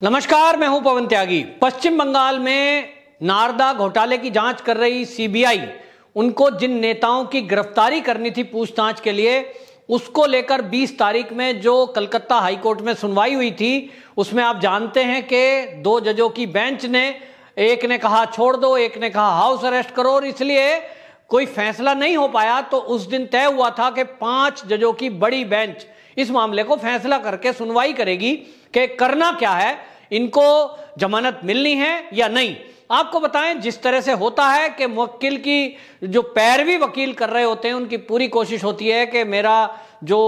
नमस्कार, मैं हूं पवन त्यागी। पश्चिम बंगाल में नारदा घोटाले की जांच कर रही सीबीआई उनको जिन नेताओं की गिरफ्तारी करनी थी पूछताछ के लिए, उसको लेकर 20 तारीख में जो कलकत्ता हाईकोर्ट में सुनवाई हुई थी, उसमें आप जानते हैं कि 2 जजों की बेंच ने, एक ने कहा छोड़ दो, एक ने कहा हाउस अरेस्ट करो, और इसलिए कोई फैसला नहीं हो पाया। तो उस दिन तय हुआ था कि 5 जजों की बड़ी बेंच इस मामले को फैसला करके सुनवाई करेगी कि करना क्या है, इनको जमानत मिलनी है या नहीं। आपको बताएं, जिस तरह से होता है कि मुवक्किल की जो पैरवी वकील कर रहे होते हैं, उनकी पूरी कोशिश होती है कि मेरा जो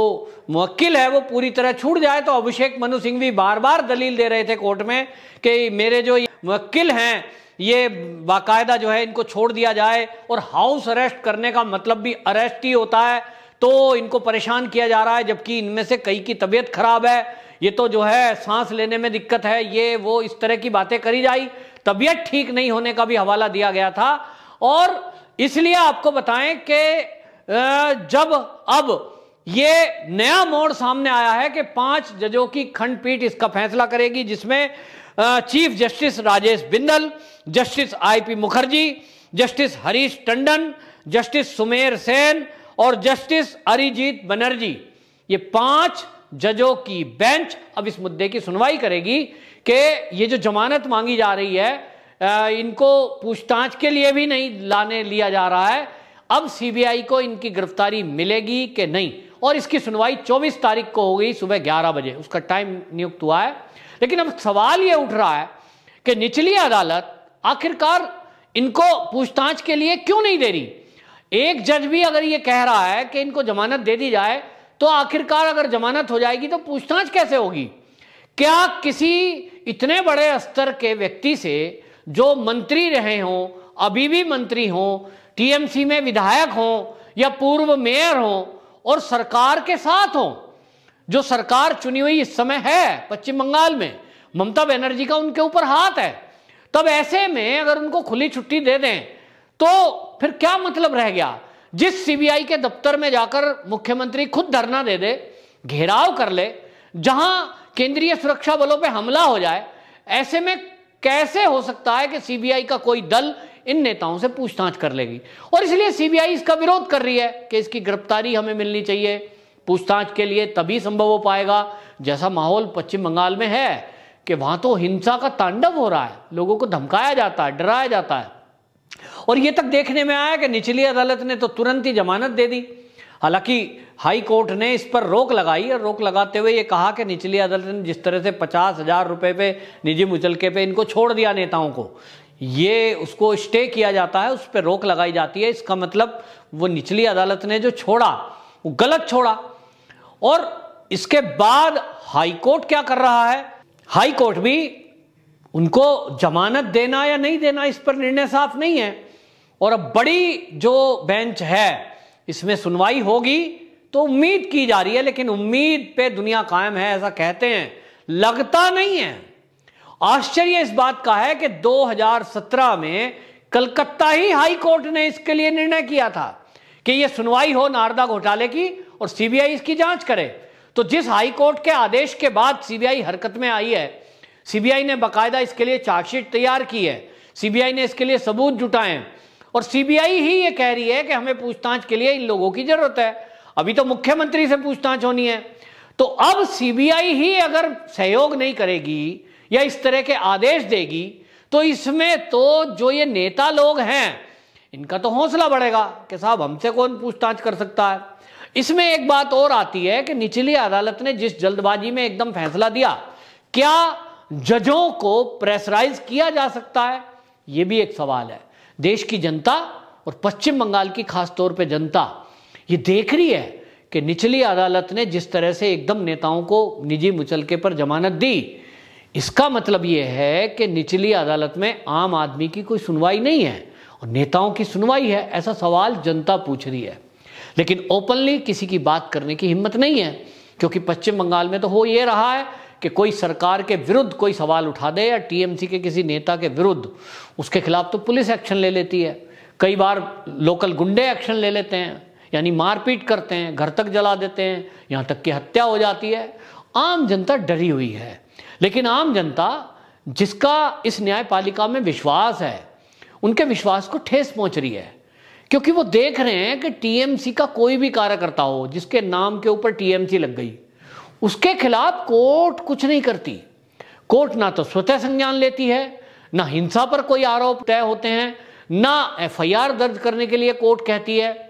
मुवक्किल है वो पूरी तरह छूट जाए। तो अभिषेक मनु सिंघवी बार बार दलील दे रहे थे कोर्ट में कि मेरे जो मुवक्किल हैं ये बाकायदा जो है इनको छोड़ दिया जाए, और हाउस अरेस्ट करने का मतलब भी अरेस्ट ही होता है, तो इनको परेशान किया जा रहा है, जबकि इनमें से कई की तबीयत खराब है, ये तो जो है सांस लेने में दिक्कत है, ये वो इस तरह की बातें करी जाई। तबीयत ठीक नहीं होने का भी हवाला दिया गया था। और इसलिए आपको बताएं कि जब अब ये नया मोड़ सामने आया है कि 5 जजों की खंडपीठ इसका फैसला करेगी, जिसमें chief justice Rajesh Bindal, justice IP Mukherjee, justice Harish Tandon, justice Sumer Sen और जस्टिस अरिजीत बनर्जी, ये 5 जजों की बेंच अब इस मुद्दे की सुनवाई करेगी कि ये जो जमानत मांगी जा रही है, इनको पूछताछ के लिए भी नहीं लिया जा रहा है, अब सीबीआई को इनकी गिरफ्तारी मिलेगी कि नहीं। और इसकी सुनवाई 24 तारीख को होगी सुबह 11 बजे, उसका टाइम नियुक्त हुआ है। लेकिन अब सवाल ये उठ रहा है कि निचली अदालत आखिरकार इनको पूछताछ के लिए क्यों नहीं दे रही। एक जज भी अगर ये कह रहा है कि इनको जमानत दे दी जाए, तो आखिरकार अगर जमानत हो जाएगी तो पूछताछ कैसे होगी। क्या किसी इतने बड़े स्तर के व्यक्ति से, जो मंत्री रहे हों, अभी भी मंत्री हों, टीएमसी में विधायक हों या पूर्व मेयर हों, और सरकार के साथ हों, जो सरकार चुनी हुई इस समय है पश्चिम बंगाल में, ममता बनर्जी का उनके ऊपर हाथ है, तब ऐसे में अगर उनको खुली छुट्टी दे दें तो फिर क्या मतलब रह गया। जिस सीबीआई के दफ्तर में जाकर मुख्यमंत्री खुद धरना दे दे, घेराव कर ले, जहां केंद्रीय सुरक्षा बलों पे हमला हो जाए, ऐसे में कैसे हो सकता है कि सीबीआई का कोई दल इन नेताओं से पूछताछ कर लेगी। और इसलिए सीबीआई इसका विरोध कर रही है कि इसकी गिरफ्तारी हमें मिलनी चाहिए पूछताछ के लिए, तभी संभव हो पाएगा। जैसा माहौल पश्चिम बंगाल में है कि वहां तो हिंसा का तांडव हो रहा है, लोगों को धमकाया जाता है, डराया जाता है, और ये तक देखने में आया कि निचली अदालत ने तो तुरंत ही जमानत दे दी। हालांकि हाई कोर्ट ने इस पर रोक लगाई, और रोक लगाते हुए ये कहा कि निचली अदालत ने जिस तरह से 50,000 रुपए पे, निजी मुचलके पे इनको छोड़ दिया नेताओं को, ये उसको स्टे किया जाता है, उस पर रोक लगाई जाती है। इसका मतलब वो निचली अदालत ने जो छोड़ा वो गलत छोड़ा। और इसके बाद हाई कोर्ट क्या कर रहा है, हाई कोर्ट भी उनको जमानत देना या नहीं देना, इस पर निर्णय साफ नहीं है। और अब बड़ी जो बेंच है इसमें सुनवाई होगी, तो उम्मीद की जा रही है, लेकिन उम्मीद पे दुनिया कायम है ऐसा कहते हैं, लगता नहीं है। आश्चर्य इस बात का है कि 2017 में कलकत्ता ही हाई कोर्ट ने इसके लिए निर्णय किया था कि यह सुनवाई हो नारदा घोटाले की और सीबीआई इसकी जांच करे। तो जिस हाई कोर्ट के आदेश के बाद सीबीआई हरकत में आई है, सीबीआई ने बाकायदा इसके लिए चार्जशीट तैयार की है, सीबीआई ने इसके लिए सबूत जुटाए हैं, और सीबीआई ही ये कह रही है कि हमें पूछताछ के लिए इन लोगों की जरूरत है। अभी तो मुख्यमंत्री से पूछताछ होनी है। तो अब सीबीआई ही अगर सहयोग नहीं करेगी या इस तरह के आदेश देगी, तो इसमें तो जो ये नेता लोग हैं इनका तो हौसला बढ़ेगा कि साहब हमसे कौन पूछताछ कर सकता है। इसमें एक बात और आती है कि निचली अदालत ने जिस जल्दबाजी में एकदम फैसला दिया, क्या जजों को प्रेशराइज किया जा सकता है, यह भी एक सवाल है। देश की जनता और पश्चिम बंगाल की खासतौर पे जनता ये देख रही है कि निचली अदालत ने जिस तरह से एकदम नेताओं को निजी मुचलके पर जमानत दी, इसका मतलब ये है कि निचली अदालत में आम आदमी की कोई सुनवाई नहीं है और नेताओं की सुनवाई है। ऐसा सवाल जनता पूछ रही है, लेकिन ओपनली किसी की बात करने की हिम्मत नहीं है, क्योंकि पश्चिम बंगाल में तो हो ये रहा है कि कोई सरकार के विरुद्ध कोई सवाल उठा दे या टीएमसी के किसी नेता के विरुद्ध, उसके खिलाफ तो पुलिस एक्शन ले लेती है। कई बार लोकल गुंडे एक्शन ले लेते हैं, यानी मारपीट करते हैं, घर तक जला देते हैं, यहाँ तक कि हत्या हो जाती है। आम जनता डरी हुई है। लेकिन आम जनता जिसका इस न्यायपालिका में विश्वास है, उनके विश्वास को ठेस पहुंच रही है, क्योंकि वो देख रहे हैं कि टीएमसी का कोई भी कार्यकर्ता हो जिसके नाम के ऊपर टीएमसी लग गई, उसके खिलाफ कोर्ट कुछ नहीं करती। कोर्ट ना तो स्वतः संज्ञान लेती है, ना हिंसा पर कोई आरोप तय होते हैं, ना एफआईआर दर्ज करने के लिए कोर्ट कहती है।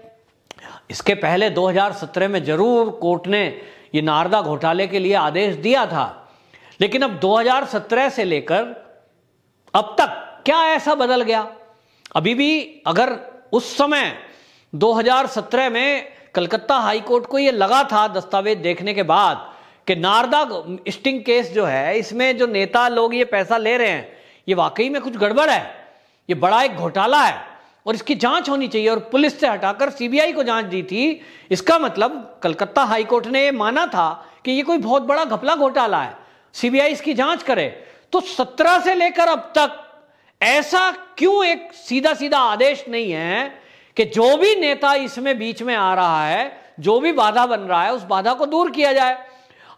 इसके पहले 2017 में जरूर कोर्ट ने ये नारदा घोटाले के लिए आदेश दिया था, लेकिन अब 2017 से लेकर अब तक क्या ऐसा बदल गया? अभी भी अगर उस समय 2017 में कलकत्ता हाईकोर्ट को ये लगा था दस्तावेज देखने के बाद कि नारदा स्टिंग केस जो है, इसमें जो नेता लोग ये पैसा ले रहे हैं, ये वाकई में कुछ गड़बड़ है, ये बड़ा एक घोटाला है और इसकी जांच होनी चाहिए, और पुलिस से हटाकर सीबीआई को जांच दी थी। इसका मतलब कलकत्ता हाईकोर्ट ने ये माना था कि ये कोई बहुत बड़ा घपला घोटाला है, सीबीआई इसकी जांच करे। तो 17 से लेकर अब तक ऐसा क्यों एक सीधा सीधा आदेश नहीं है कि जो भी नेता इसमें बीच में आ रहा है, जो भी बाधा बन रहा है, उस बाधा को दूर किया जाए?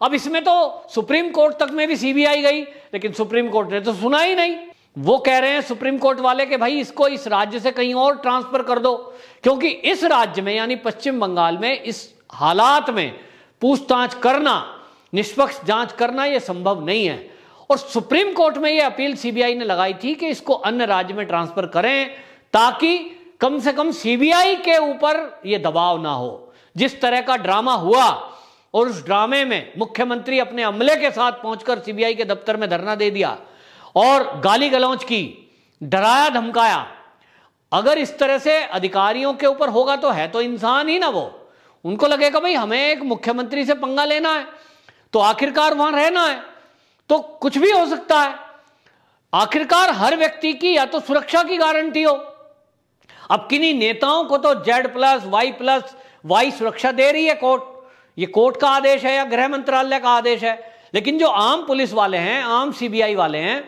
अब इसमें तो सुप्रीम कोर्ट तक में भी सीबीआई गई, लेकिन सुप्रीम कोर्ट ने तो सुना ही नहीं। वो कह रहे हैं सुप्रीम कोर्ट वाले कि भाई इसको इस राज्य से कहीं और ट्रांसफर कर दो, क्योंकि इस राज्य में यानी पश्चिम बंगाल में इस हालात में पूछताछ करना, निष्पक्ष जांच करना यह संभव नहीं है। और सुप्रीम कोर्ट में यह अपील सीबीआई ने लगाई थी कि इसको अन्य राज्य में ट्रांसफर करें, ताकि कम से कम सीबीआई के ऊपर यह दबाव ना हो। जिस तरह का ड्रामा हुआ, और उस ड्रामे में मुख्यमंत्री अपने अमले के साथ पहुंचकर सीबीआई के दफ्तर में धरना दे दिया और गाली गलौज की, डराया धमकाया। अगर इस तरह से अधिकारियों के ऊपर होगा तो है तो इंसान ही ना वो, उनको लगेगा भाई हमें एक मुख्यमंत्री से पंगा लेना है तो आखिरकार वहां रहना है, तो कुछ भी हो सकता है। आखिरकार हर व्यक्ति की या तो सुरक्षा की गारंटी हो। अब किन्हीं नेताओं को तो Z+Y+Y सुरक्षा दे रही है कोर्ट, ये कोर्ट का आदेश है या गृह मंत्रालय का आदेश है, लेकिन जो आम पुलिस वाले हैं, आम सीबीआई वाले हैं,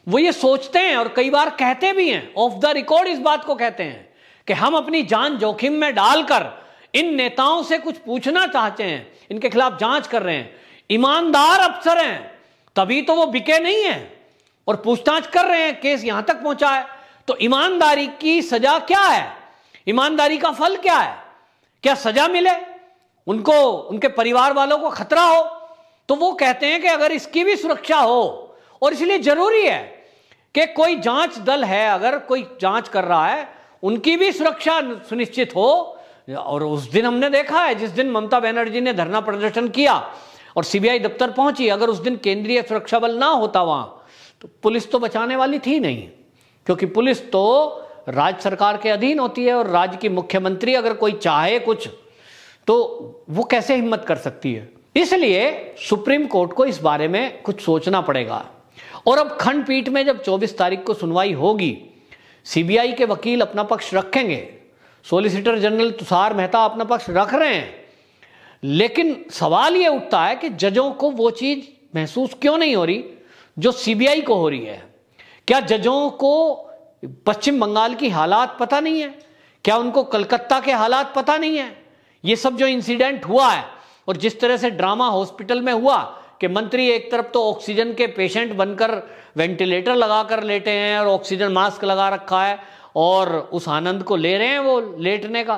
वो ये सोचते हैं और कई बार कहते भी हैं, ऑफ द रिकॉर्ड इस बात को कहते हैं कि हम अपनी जान जोखिम में डालकर इन नेताओं से कुछ पूछना चाहते हैं, इनके खिलाफ जांच कर रहे हैं। ईमानदार अफसर हैं तभी तो वो बिके नहीं है और पूछताछ कर रहे हैं, केस यहां तक पहुंचा है। तो ईमानदारी की सजा क्या है? ईमानदारी का फल क्या है? क्या सजा मिले उनको, उनके परिवार वालों को खतरा हो? तो वो कहते हैं कि अगर इसकी भी सुरक्षा हो, और इसलिए जरूरी है कि कोई जांच दल है, अगर कोई जांच कर रहा है, उनकी भी सुरक्षा सुनिश्चित हो। और उस दिन हमने देखा है, जिस दिन ममता बनर्जी ने धरना प्रदर्शन किया और सीबीआई दफ्तर पहुंची, अगर उस दिन केंद्रीय सुरक्षा बल ना होता वहां, तो पुलिस तो बचाने वाली थी नहीं, क्योंकि पुलिस तो राज्य सरकार के अधीन होती है और राज्य की मुख्यमंत्री अगर कोई चाहे कुछ तो वो कैसे हिम्मत कर सकती है। इसलिए सुप्रीम कोर्ट को इस बारे में कुछ सोचना पड़ेगा। और अब खंडपीठ में जब 24 तारीख को सुनवाई होगी, सीबीआई के वकील अपना पक्ष रखेंगे, सॉलिसिटर जनरल तुषार मेहता अपना पक्ष रख रहे हैं, लेकिन सवाल यह उठता है कि जजों को वो चीज महसूस क्यों नहीं हो रही जो सीबीआई को हो रही है? क्या जजों को पश्चिम बंगाल की हालात पता नहीं है? क्या उनको कलकत्ता के हालात पता नहीं है? ये सब जो इंसिडेंट हुआ है और जिस तरह से ड्रामा हॉस्पिटल में हुआ कि मंत्री एक तरफ तो ऑक्सीजन के पेशेंट बनकर वेंटिलेटर लगाकर लेटे हैं और ऑक्सीजन मास्क लगा रखा है और उस आनंद को ले रहे हैं वो लेटने का,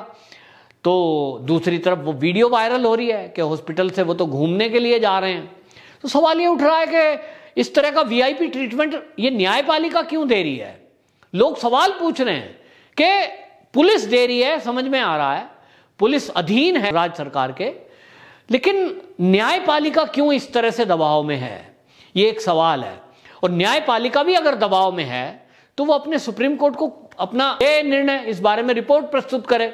तो दूसरी तरफ वो वीडियो वायरल हो रही है कि हॉस्पिटल से वो तो घूमने के लिए जा रहे हैं। तो सवाल ये उठ रहा है कि इस तरह का वीआईपी ट्रीटमेंट ये न्यायपालिका क्यों दे रही है? लोग सवाल पूछ रहे हैं कि पुलिस दे रही है, समझ में आ रहा है, पुलिस अधीन है राज्य सरकार के, लेकिन न्यायपालिका क्यों इस तरह से दबाव में है? ये एक सवाल है। और न्यायपालिका भी अगर दबाव में है तो वो अपने सुप्रीम कोर्ट को अपना निर्णय इस बारे में रिपोर्ट प्रस्तुत करे।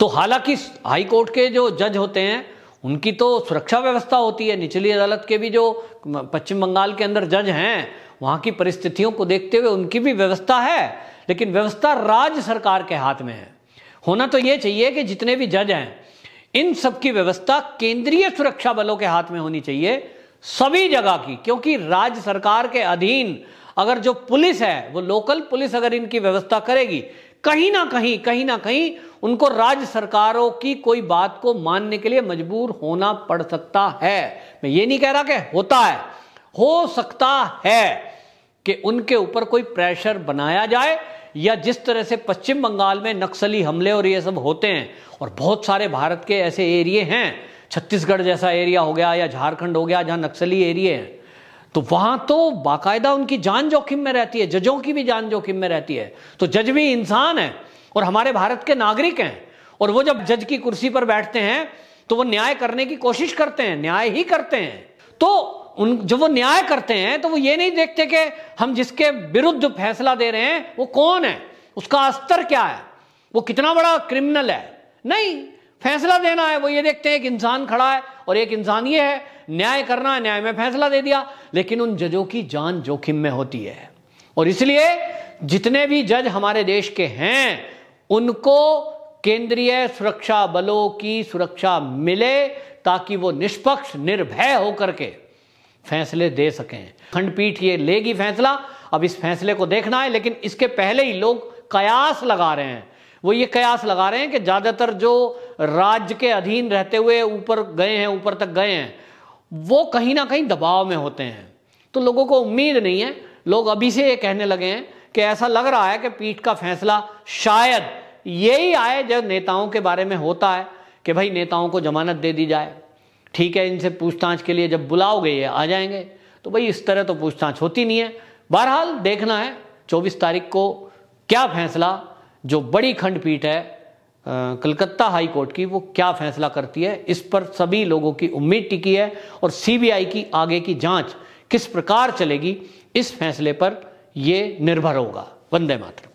तो हालांकि हाई कोर्ट के जो जज होते हैं उनकी तो सुरक्षा व्यवस्था होती है, निचली अदालत के भी जो पश्चिम बंगाल के अंदर जज हैं वहां की परिस्थितियों को देखते हुए उनकी भी व्यवस्था है, लेकिन व्यवस्था राज्य सरकार के हाथ में है। होना तो यह चाहिए कि जितने भी जज हैं इन सबकी व्यवस्था केंद्रीय सुरक्षा बलों के हाथ में होनी चाहिए, सभी जगह की, क्योंकि राज्य सरकार के अधीन अगर जो पुलिस है वो लोकल पुलिस अगर इनकी व्यवस्था करेगी, कहीं ना कहीं उनको राज्य सरकारों की कोई बात को मानने के लिए मजबूर होना पड़ सकता है। मैं ये नहीं कह रहा कि होता है, हो सकता है कि उनके ऊपर कोई प्रेशर बनाया जाए, या जिस तरह से पश्चिम बंगाल में नक्सली हमले और ये सब होते हैं, और बहुत सारे भारत के ऐसे एरिया हैं, छत्तीसगढ़ जैसा एरिया हो गया या झारखंड हो गया जहां नक्सली एरिया है, तो वहां तो बाकायदा उनकी जान जोखिम में रहती है, जजों की भी जान जोखिम में रहती है। तो जज भी इंसान है और हमारे भारत के नागरिक हैं, और वो जब जज की कुर्सी पर बैठते हैं तो वो न्याय करने की कोशिश करते हैं, न्याय ही करते हैं। तो जब वो न्याय करते हैं तो वो ये नहीं देखते कि हम जिसके विरुद्ध फैसला दे रहे हैं वो कौन है, उसका स्तर क्या है, वो कितना बड़ा क्रिमिनल है। नहीं, फैसला देना है, वो ये देखते हैं एक इंसान खड़ा है और एक इंसान ये है, न्याय करना है, न्याय में फैसला दे दिया। लेकिन उन जजों की जान जोखिम में होती है, और इसलिए जितने भी जज हमारे देश के हैं उनको केंद्रीय सुरक्षा बलों की सुरक्षा मिले, ताकि वो निष्पक्ष निर्भय होकर के फैसले दे सकें। खंडपीठ ये लेगी फैसला, अब इस फैसले को देखना है। लेकिन इसके पहले ही लोग कयास लगा रहे हैं, वो ये कयास लगा रहे हैं कि ज्यादातर जो राज्य के अधीन रहते हुए ऊपर गए हैं, ऊपर तक गए हैं, वो कहीं ना कहीं दबाव में होते हैं। तो लोगों को उम्मीद नहीं है, लोग अभी से ये कहने लगे हैं कि ऐसा लग रहा है कि पीठ का फैसला शायद यही आए जब नेताओं के बारे में होता है कि भाई नेताओं को जमानत दे दी जाए, ठीक है, इनसे पूछताछ के लिए जब बुलाओगे ये आ जाएंगे। तो भाई इस तरह तो पूछताछ होती नहीं है। बहरहाल देखना है 24 तारीख को क्या फैसला जो बड़ी खंडपीठ है कलकत्ता हाई कोर्ट की, वो क्या फैसला करती है। इस पर सभी लोगों की उम्मीद टिकी है, और सीबीआई की आगे की जांच किस प्रकार चलेगी इस फैसले पर यह निर्भर होगा। वंदे मातरम।